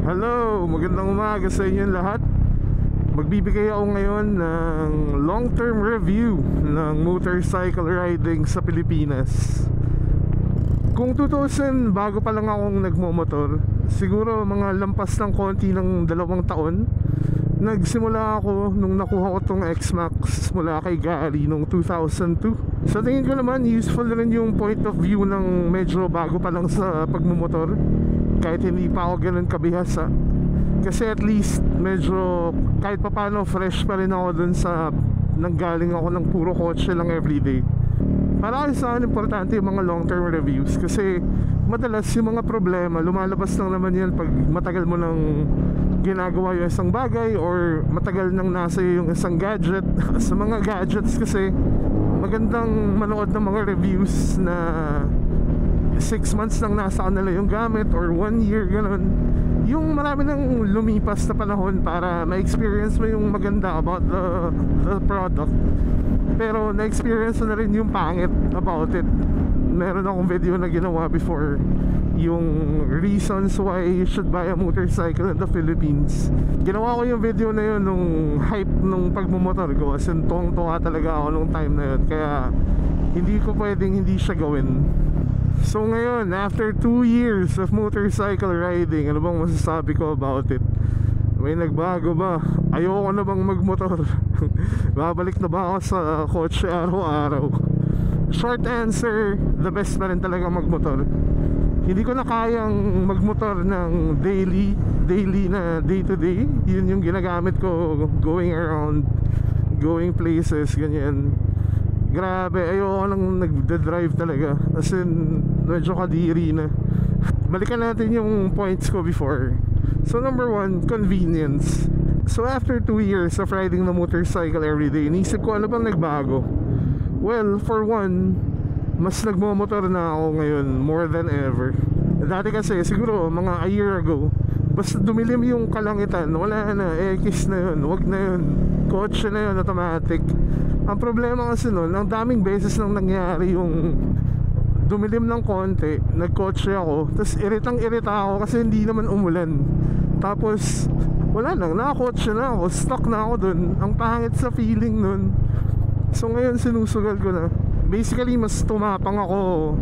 Hello, magandang umaga sa inyong lahat. Magbibigay ako ngayon ng long-term review ng motorcycle riding sa Pilipinas. Kung 2000 bago pa lang akong nagmomotor, siguro mga lampas ng konti ng 2 taon, nagsimula ako nung nakuha ko tong X-Max mula kay Gary nung 2002. Sa tingin ko naman, useful rin yung point of view ng medyo bago pa lang sa pagmumotor, kahit hindi pa ako ganun kabihasa. Kasi at least medyo kahit papano fresh pa rin ako dun sa nanggaling ako ng puro kotse lang everyday. Para kasi sa akin importante yung mga long term reviews, kasi madalas yung mga problema lumalabas lang naman yan pag matagal mo nang ginagawa yung isang bagay or matagal nang nasa yung isang gadget. Sa mga gadgets kasi magandang manood ng mga reviews na 6 months lang nasa kanila yung gamit or 1 year, ganun. Yung marami nang lumipas na panahon para ma-experience mo yung maganda about the product, pero na-experience na rin yung pangit about it. Meron akong video na ginawa before, yung reasons why you should buy a motorcycle in the Philippines. Ginawa ko yung video na yun nung hype nung pagmumotor ko, as in tuwang-tuwa talaga ako nung time na yun, kaya hindi ko pwedeng hindi siya gawin. So ngayon, after 2 years of motorcycle riding, ano bang masasabi ko about it? May nagbago ba? Ayoko na bang magmotor? Babalik na ba ako sa kotse araw-araw? Short answer, the best pa rin talaga magmotor. Hindi ko na kayang magmotor ng daily na day to day. Yun yung ginagamit ko going around, going places, ganyan. Grabe, ayoko nang nagda-drive talaga. As in, medyo kadiri na. Balikan natin yung points ko before. So number 1, convenience. So after 2 years of riding the motorcycle everyday, inisip ko ano bang nagbago. Well, for one, mas nagmomotor na ako ngayon more than ever. Dati kasi, siguro mga a year ago, basta dumilim yung kalangitan, wala na, X na yun, wag na yun, kotse na yun, automatic. Ang problema kasi nun, ang daming beses nang nangyari yung dumilim ng konti, nagkotse ako, tapos iritang-irita ako kasi hindi naman umulan. Tapos, wala nang, nakakotse na ako, stuck na ako dun. Ang pangit sa feeling nun. So ngayon sinusugal ko na. Basically, mas tumapang ako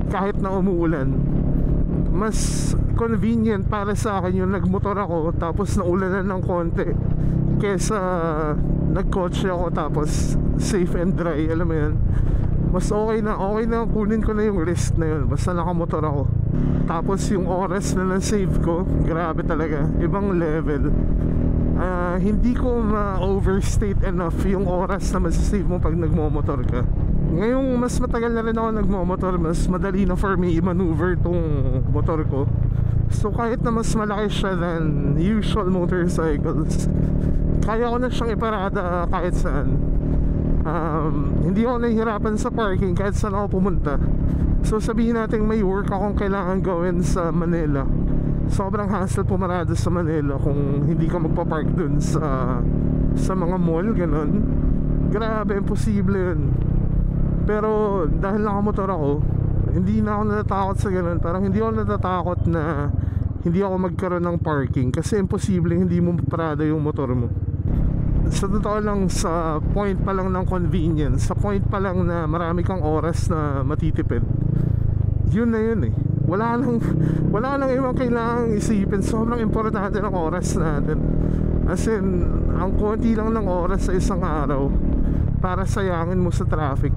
kahit na umuulan. Mas convenient para sa akin yung nagmotor ako tapos naulanan ng konti, kesa nagkotse ako tapos safe and dry, alam mo yan. Mas okay na kunin ko na yung risk na yun basta nakamotor ako. Tapos yung oras na na-save ko, grabe talaga, ibang level. Hindi ko ma-overstate enough yung oras na masasave mo pag nagmomotor ka. Ngayong mas matagal na rin ako nagmomotor, mas madali na for me i-maneuver tong motor ko. So kahit na mas malaki siya than usual motorcycles, kaya ko na siyang iparada kahit saan. Hindi ako nahihirapan sa parking kahit saan ako pumunta. So sabihin natin may work akong kailangan gawin sa Manila, sobrang hassle pumarada sa Manila kung hindi ka magpapark dun sa mga mall, ganun. Grabe, imposible yun. Pero dahil nakamotor ako, hindi na ako natatakot sa ganun. Parang hindi ako natatakot na hindi ako magkaroon ng parking, kasi imposible hindi mo parada yung motor mo. Sa totoo lang, sa point pa lang ng convenience, sa point pa lang na marami kang oras na matitipid, yun na yun eh. Wala lang ibang kailangang isipin. Sobrang importante ng oras natin. As in, ang konti lang ng oras sa isang araw para sayangin mo sa traffic.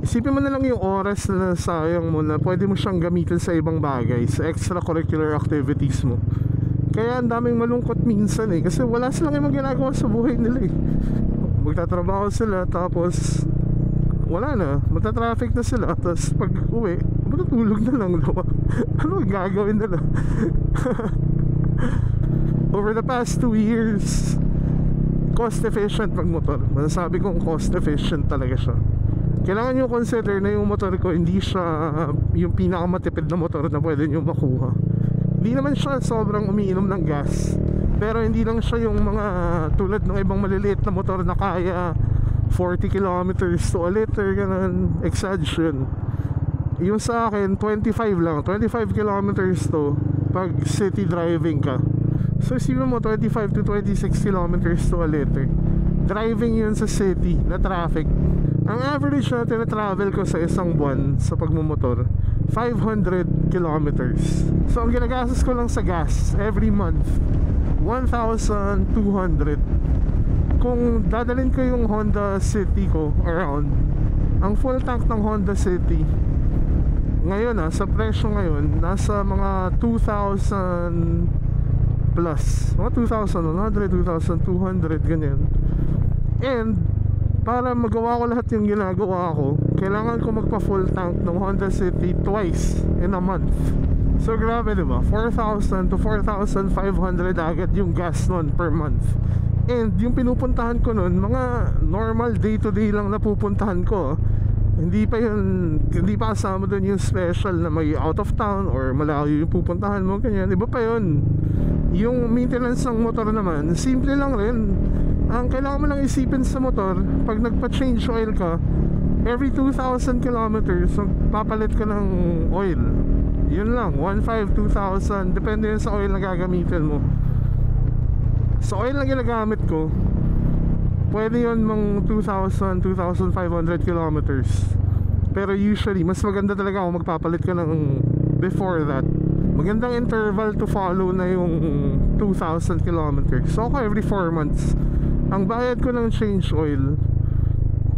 Isipin mo na lang yung oras na sayang mo na pwede mo siyang gamitin sa ibang bagay, sa extracurricular activities mo. Kaya ang daming malungkot minsan eh, kasi wala silang ibang ginagawa sa buhay nila eh. Magtatrabaho sila tapos wala na, matatraffic na sila, tapos pag uwi matutulog na lang daw. Ano gagawin nila? Over the past 2 years, cost efficient magmotor. Masasabi kong cost efficient talaga siya. Kailangan nyo consider na yung motor ko hindi siya yung pinakamatipid na motor na pwede nyo makuha. Hindi naman siya sobrang umiinom ng gas, pero hindi lang siya yung mga tulad ng ibang maliliit na motor na kaya 40 kilometers to a liter, ganun, exhaustion. Yung sa akin 25 lang, 25 kilometers to pag city driving ka. So isipin mo 25 to 26 kilometers to a liter. Driving yun sa city na traffic. Ang average na tinatravel ko sa isang buwan sa pagmumotor, 500 kilometers. So ang ginagastos ko lang sa gas every month, 1,200. Kung dadalhin ko yung Honda City ko around, ang full tank ng Honda City ngayon sa presyo ngayon nasa mga 2,000 plus, mga 2,100, 2,200 ganyan. And para magawa ko lahat yung ginagawa ko, kailangan ko magpa full tank ng Honda City twice in a month. So grabe, diba? 4,000 to 4,500 agad yung gas nun per month. And yung pinupuntahan ko nun, mga normal day to day lang na pupuntahan ko. Hindi pa kasama dun yung special na may out of town or malayo yung pupuntahan mo, ganyan. Iba pa yun. Yung maintenance ng motor naman, simple lang rin. Ang kailangan mo lang isipin sa motor, pag nagpa-change oil ka, every 2,000 kilometers, papalit ka ng oil. Yun lang, 1,500, 2,000, depende yun sa oil na gagamitin mo. Sa oil na ginagamit ko, pwede yun mga 2,000, 2,500 kilometers. Pero usually, mas maganda talaga kung magpapalit ka ng before that. Magandang interval to follow na yung 2,000 kilometers. So ako every 4 months, ang bayad ko ng change oil,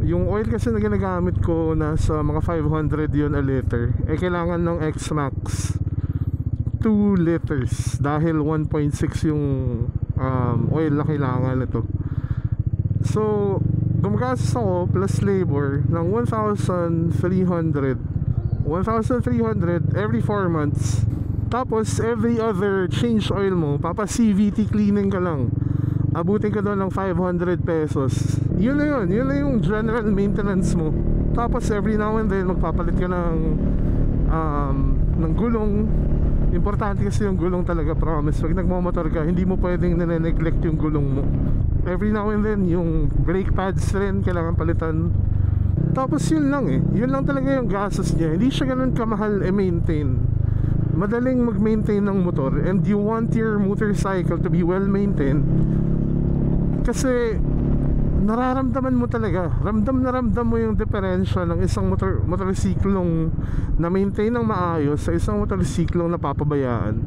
yung oil kasi na ginagamit ko nasa mga 500 yun a liter, kailangan ng X-Max 2 liters dahil 1.6 yung oil na kailangan nito. So gumagastos ako plus labor ng 1,300 every 4 months. Tapos every other change oil mo, papa CVT cleaning ka lang, abutin ka doon ng 500 pesos. Yun na yung general maintenance mo. Tapos every now and then magpapalit ka ng gulong. Importante kasi yung gulong talaga, promise. Pag nagmamotor ka, hindi mo pwedeng nane-neglect yung gulong mo. Every now and then, yung brake pads rin kailangan palitan. Tapos yun lang yun lang talaga yung gastos niya. Hindi siya ganun kamahal maintain. Madaling mag-maintain ng motor, and you want your motorcycle to be well maintained kasi nararamdaman mo talaga, ramdam mo yung diferensya ng isang motorsiklong na maintain ng maayos sa isang motorsiklong napapabayaan.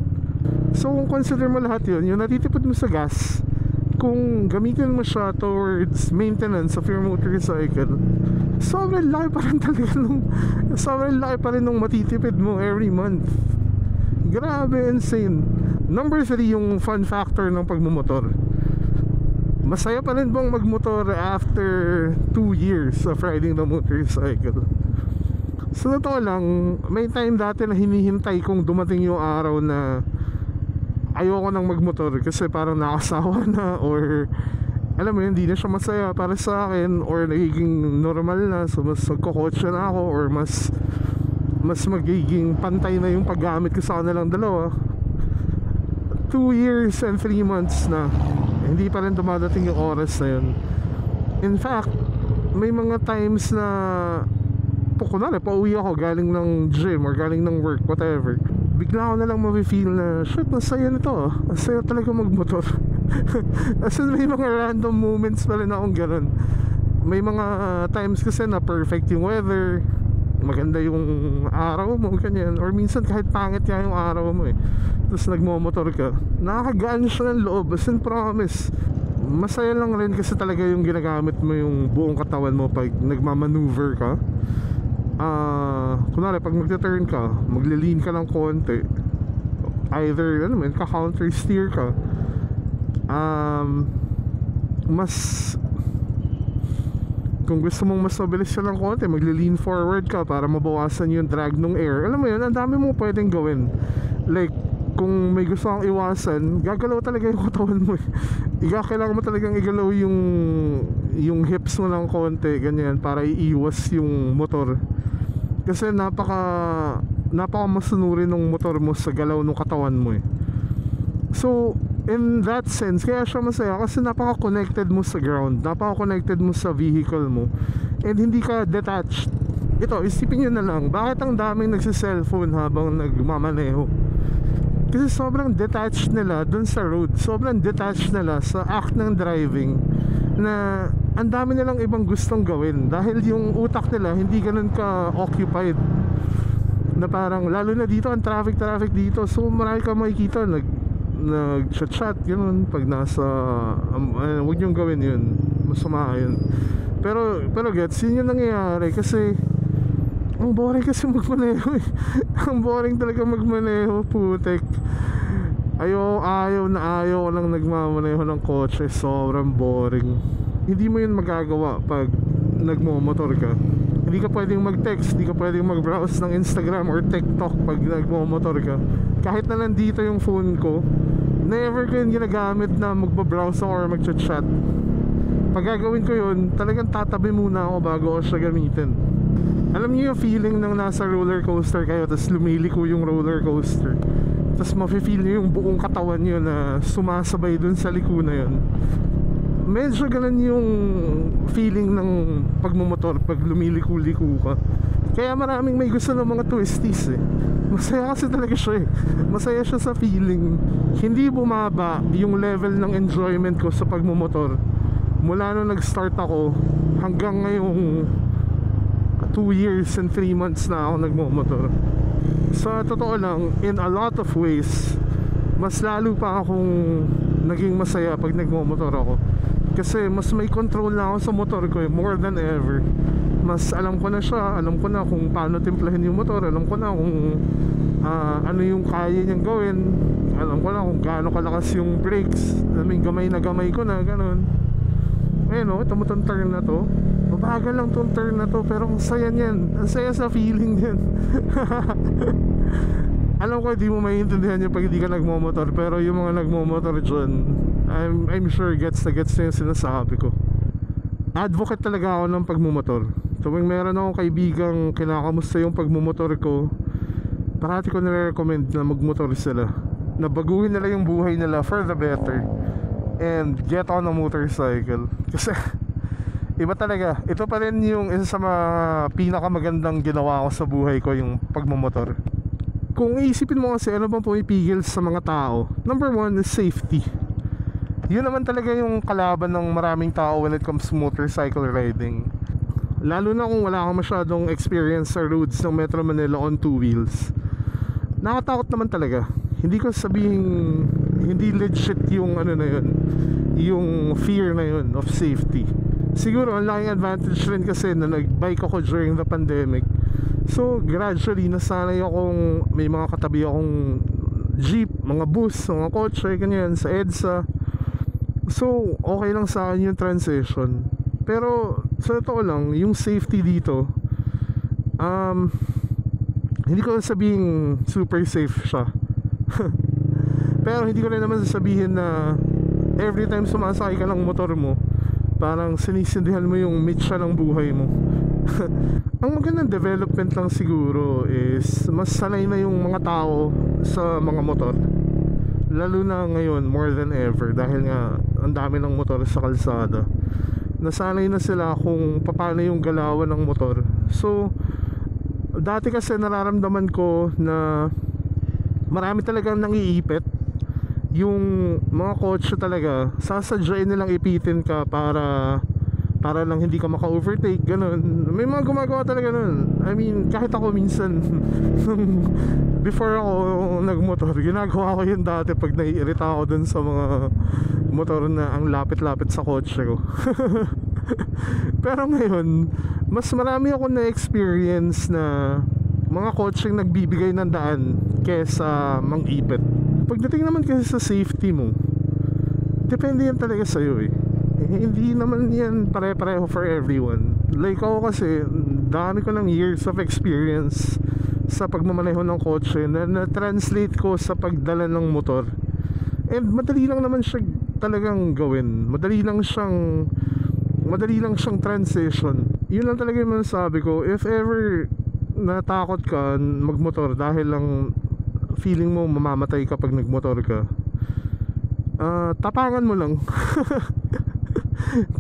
So kung consider mo lahat yun, yung natitipid mo sa gas, kung gamitin mo siya towards maintenance of your motorcycle, sobrang laki pa rin nung matitipid mo every month. Grabe, insane. Number 3, yung fun factor ng pagmumotor. Masaya pa rin bang magmotor after 2 years of riding the motorcycle? So totoo lang, may time dati na hinihintay kong dumating yung araw na ayoko nang magmotor kasi parang nakasawa na, or alam mo yun, hindi na siya masaya para sa akin, or nagiging normal na, so mas magkokotse na ako, or mas magiging pantay na yung paggamit ko sa kanilang dalawa. 2 years and 3 months na, hindi pa rin dumadating yung oras na yun. In fact, may mga times na kunwari pauwi ako galing ng gym or galing ng work, whatever, bigla ko na lang ma-feel na shit, masaya nito, masaya talaga magmotor. As in, may mga random moments pa rin akong ganun. May mga times kasi na perfect yung weather, maganda yung araw mo, ganyan. Or minsan kahit pangit yan yung araw mo tapos nagmomotor ka, nakakagaan siya ng loob. As in, promise, masaya lang rin kasi talaga yung ginagamit mo yung buong katawan mo pag nagmamaneuver ka. Kunwari pag magte-turn ka, magle-lean ka ng konti, either ka-counter steer ka, kung gusto mong mas mabilis siya ng konti, magle-lean forward ka para mabawasan yung drag ng air. Alam mo yun, ang dami mong pwedeng gawin. Like, kung may gusto kang iwasan, gagalaw talaga yung katawan mo. Kailangan mo talagang igalaw yung hips mo ng konti, ganyan, para iiwas yung motor. Kasi napaka masunurin ng motor mo sa galaw ng katawan mo So, in that sense, kaya siya masaya kasi napaka-connected mo sa ground, napaka-connected mo sa vehicle mo, and hindi ka detached. Ito, isipin nyo na lang, bakit ang daming nagsi-cellphone habang nagmamaneho? Kasi sobrang detached nila dun sa road. Sobrang detached nila sa act ng driving, na ang dami nilang ibang gustong gawin dahil yung utak nila hindi ganun ka occupied. Na parang, lalo na dito ang traffic dito, so marami ka makikita nag-chat ganun pag nasa huwag niyong gawin yun, masama yun. Pero gets, yun yung nangyayari kasi ang boring kasi magmaneho eh. Ang boring talaga magmaneho, putek. Ayaw ko lang nagmamaneho ng kotse. Sobrang boring. Hindi mo yun magagawa pag nagmomotor ka. Hindi ka pwedeng mag-text, hindi ka pwedeng mag-browse ng Instagram or TikTok pag nagmomotor ka. Kahit na nandito yung phone ko, never ko yun ginagamit na magbabrowse or mag-chat. Pag gagawin ko yun, talagang tatabi muna ako bago ko siya gamitin. Alam niyo yung feeling ng nasa roller coaster kayo, tapos lumiliko yung roller coaster, tapos mafe-feel niyo yung buong katawan niyo na sumasabay dun sa liko na yun. Medyo ganun yung feeling ng pagmumotor pag lumiliko-liko ka. Kaya maraming may gusto ng mga twisties eh. Masaya kasi talaga siya eh. Masaya siya sa feeling. Hindi bumaba yung level ng enjoyment ko sa pagmumotor mula nung nag-start ako hanggang ngayong 2 years and 3 months na ako nagmumotor. Sa totoo lang, in a lot of ways, mas lalo pa akong naging masaya pag nagmumotor ako. Kasi mas may control na ako sa motor ko eh, more than ever. Mas alam ko na siya, alam ko na kung paano timplahin yung motor, alam ko na kung ano yung kaya niyang gawin, alam ko na kung gaano kalakas yung brakes. I mean, gamay na gamay ko na, ganun. Ayun o, tamo tong turn na to, mabagal lang tong turn na to, pero ang saya niyan, ang saya sa feeling niyan. Alam ko hindi mo maiintindihan yung pag hindi ka nagmomotor, pero yung mga nagmomotor dyan, I'm sure gets na yung sinasabi ko. Advocate talaga ako ng pagmumotor. Tuwing meron akong kaibigang kinakamusta yung pagmumotor ko, parati ko nire-recommend na magmotor sila, na baguhin nila yung buhay nila for the better and get on a motorcycle. Kasi iba talaga. Ito pa rin yung isa sa mga pinakamagandang ginawa ko sa buhay ko, yung pagmumotor. Kung iisipin mo kasi ano bang pumipigil sa mga tao, number one is safety. Yun naman talaga yung kalaban ng maraming tao when it comes to motorcycle riding. Lalo na kung wala kang masyadong experience sa roads ng Metro Manila on 2 wheels. Nakatakot naman talaga. Hindi ko sabihin hindi legit yung ano na yun, yung fear na yun of safety. Siguro ang laking advantage rin kasi na nagbike ako during the pandemic. So gradually nasanay akong may mga katabi akong jeep, mga bus, mga kotse, ganyan sa EDSA. So okay lang sa akin yung transition. Pero sa totoo lang, yung safety dito, hindi ko sabihin super safe siya. Pero hindi ko rin naman sasabihin na every time sumasakay ka ng motor mo, parang sinisindihan mo yung mitsa ng buhay mo. Ang magandang development lang siguro is mas sanay na yung mga tao sa mga motor. Lalo na ngayon, more than ever, dahil nga ang dami ng motor sa kalsada. Nasanay na sila kung paano yung galawan ng motor. So dati kasi nararamdaman ko na marami talagang nangiipit. Yung mga kotse talaga, sasadyain nilang ipitin ka para lang hindi ka maka-overtake, ganun. May mga gumagawa talaga nun. I mean, kahit ako minsan before ako nagmotor, ginagawa ko yun dati pag naiirita ako dun sa mga motor na ang lapit-lapit sa kotse ko. Pero ngayon, mas marami ako na-experience na mga kotseng nagbibigay ng daan kesa mang-ipit. Pagdating naman kasi sa safety mo, depende yan talaga sa'yo eh. Hindi naman yan pare-pareho for everyone. Like ako kasi, dami ko ng years of experience sa pagmamaneho ng kotse na na-translate ko sa pagdala ng motor. And madali lang naman siya talagang gawin. Madali lang siyang transition. Yun lang talaga yung masasabi ko. If ever natakot ka magmotor dahil lang feeling mo mamamatay kapag nagmotor ka, tapangan mo lang.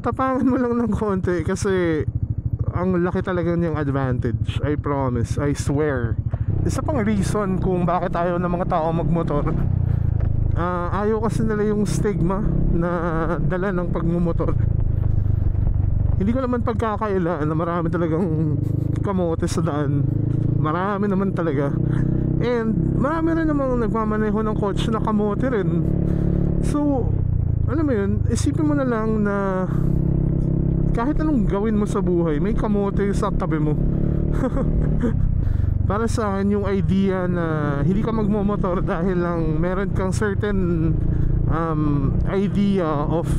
Tapangan mo lang ng konti kasi ang laki talaga niyang advantage. I promise, I swear. isa pang reason kung bakit ayaw ng mga tao magmotor, ayaw kasi nila yung stigma na dala ng pagmumotor. Hindi ko naman pagkakaila na marami talagang kamote sa daan. Marami naman talaga. And marami rin namang nagmamaneho ng kotse na kamote rin. So, alam mo yun, isipin mo na lang na kahit anong gawin mo sa buhay, may kamote sa tabi mo. Para sa akin, yung idea na hindi ka magmomotor dahil lang meron kang certain idea of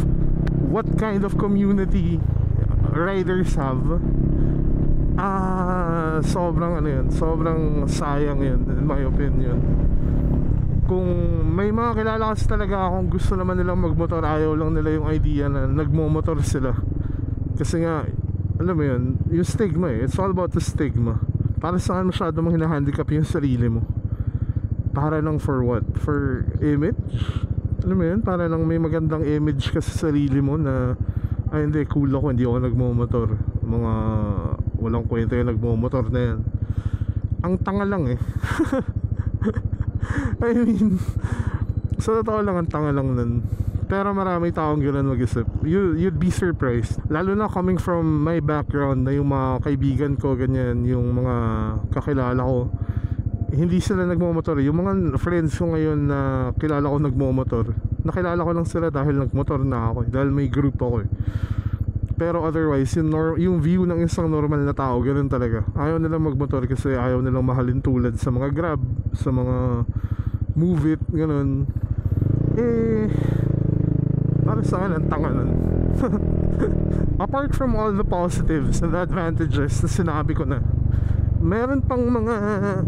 what kind of community riders have, sobrang ano yun, sobrang sayang yun in my opinion. Kung may mga kilala kasi talaga akong gusto naman nilang magmotor, ayaw lang nila yung idea na nagmomotor sila. Kasi nga, alam mo yun, yung stigma it's all about the stigma. Para sa akin masyado mong hinahandicap yung sarili mo. Para lang for what? For image? Alam mo yun, para lang may magandang image ka sa sarili mo na ay hindi, cool ako, hindi ako nagmomotor. Mga walang kwenta yung nagmomotor na yan. Ang tanga lang eh. I mean, sa totoo lang, ang tanga lang nun. Pero marami taong gano'n mag-isip. You'd be surprised. Lalo na coming from my background, na yung mga kaibigan ko, ganyan, yung mga kakilala ko, hindi sila nagmomotor. Yung mga friends ko ngayon na kilala ko nagmomotor, nakilala ko lang sila dahil nagmotor na ako, dahil may group ako eh. Pero otherwise, yung view ng isang normal na tao, ganun talaga. Ayaw nilang magmotor kasi ayaw nilang mahalin tulad sa mga Grab, sa mga Move It, ganun. Para sa akin, ang tanga nun. Apart from all the positives and the advantages na sinabi ko na, meron pang mga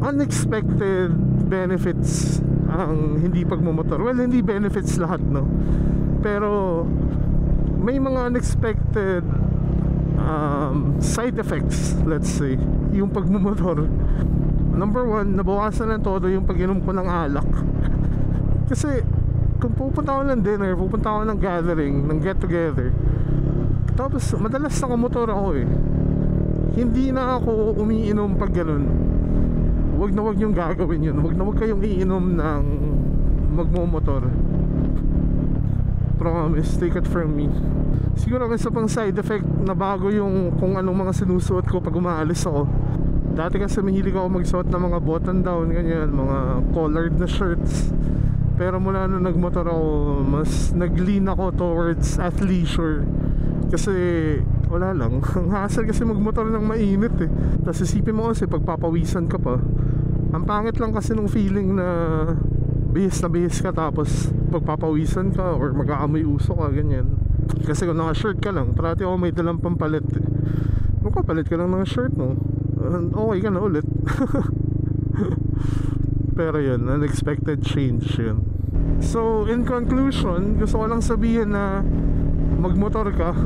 unexpected benefits ang hindi pagmumotor. Well, hindi benefits lahat, no? Pero may mga unexpected side effects, let's say, yung pagmumotor. Number one, nabawasan ng todo yung pag-inom ko ng alak. Kasi kung pupunta ako ng dinner, pupunta ako ng gathering, ng get together, tapos madalas nakamotor ako eh, hindi na ako umiinom pag ganun. Wag na wag yung gagawin yun. Wag na wag kayong iinom ng magmomotor. Promise, take it from me. Siguro ang isa pang side effect na bago yung kung anong mga sinusuot ko pag umaalis ako. Dati kasi mahilig ako magsuot ng mga button down, ganyan, mga collared na shirts. Pero mula nung nagmotor ako, mas nag-lean ako towards athleisure. Kasi wala lang, ang hassle kasi magmotor ng mainit eh. Tapos isipin mo kasi pagpapawisan ka pa, ang pangit lang kasi nung feeling na bihis na bihis ka tapos pagpapawisan ka or mag-aamoy uso ka, ganyan. Kasi kung naka-shirt ka lang, parati ako may dalang pampalit eh. Palit ka lang ng shirt mo, okay ka na ulit. Pero yun, unexpected change yun. So in conclusion, gusto ko lang sabihin na magmotor ka.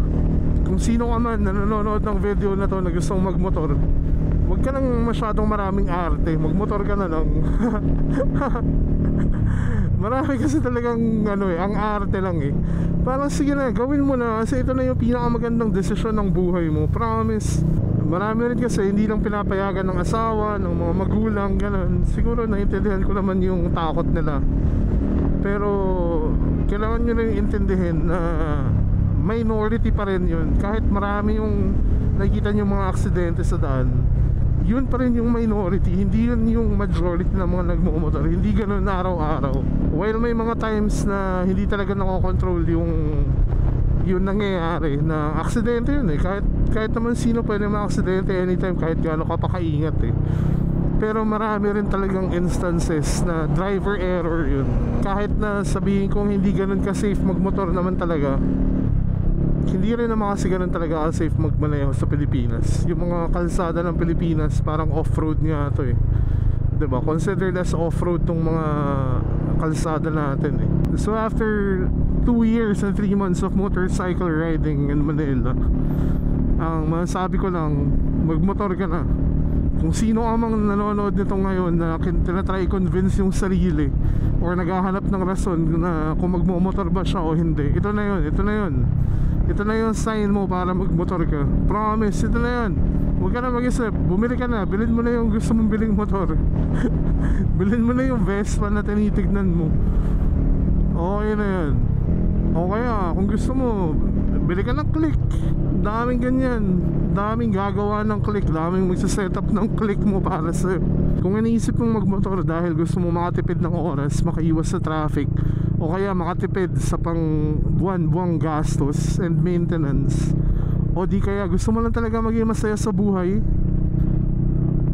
Kung sino ka man na nanonood ng video na to na gustong magmotor, huwag ka nang masyadong maraming arte, magmotor ka na lang. Marami kasi talagang ano eh, ang arte lang eh. Parang sige na, gawin mo na kasi ito na yung pinakamagandang desisyon ng buhay mo. Promise. Marami rin kasi hindi lang pinapayagan ng asawa, ng mga magulang, ganun. Siguro naiintindihan ko naman yung takot nila. Pero kailangan nyo rin intindihin na minority pa rin yun. Kahit marami yung nakikita nyo mga aksidente sa daan, yun pa rin yung minority, hindi yun yung majority ng mga nagmumotor. Hindi ganun araw-araw. While may mga times na hindi talaga nakokontrol yung nangyayari na aksidente yun eh. Kahit naman sino pwede ma-aksidente anytime, kahit gaano ka pa kaingat eh. Pero marami rin talagang instances na driver error yun. Kahit na sabihin kong hindi ganun ka-safe magmotor naman talaga, hindi rin naman kasi ganun talaga safe magmaneho sa Pilipinas. Yung mga kalsada ng Pilipinas parang off-road nga ito eh, diba? Considered as off-road tong mga kalsada natin eh. So after 2 years and 3 months of motorcycle riding in Manila, ang masasabi ko lang, magmotor ka na. Kung sino amang nanonood nito ngayon na tinatry convince yung sarili or naghahanap ng rason na kung magmomotor ba siya o hindi, ito na yun. Ito na yung sign mo para magmotor ka. Promise, ito na yun. Huwag ka na mag-isip, bumili ka na, bilhin mo na yung gusto mong biling motor. Bilhin mo na yung Vespa na tinitignan mo. Okay na yan. O kaya kung gusto mo, bili ka ng Click. Daming ganyan, daming gagawa ng Click, daming magsaset-up ng Click mo para sa'yo. Kung iniisip mong magmotor dahil gusto mo makatipid ng oras, makaiwas sa traffic, o kaya makatipid sa pang buwan-buwang gastos and maintenance, o di kaya gusto mo lang talaga maging masaya sa buhay,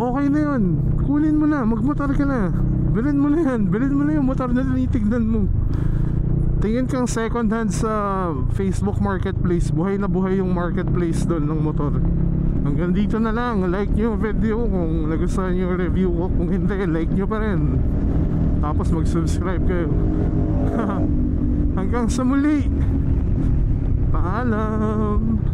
okay na yun. Kunin mo na, magmotor ka na. Bilhin mo na yan, bilhin mo na yung motor na tinitignan mo. Tingin kang second hand sa Facebook Marketplace. Buhay na buhay yung marketplace doon ng motor. Hanggang dito na lang. Like nyo yung video kung nagustuhan nyo yung review ko. Kung hindi, like nyo pa rin. Tapos mag-subscribe kayo. Hanggang sa muli. Paalam.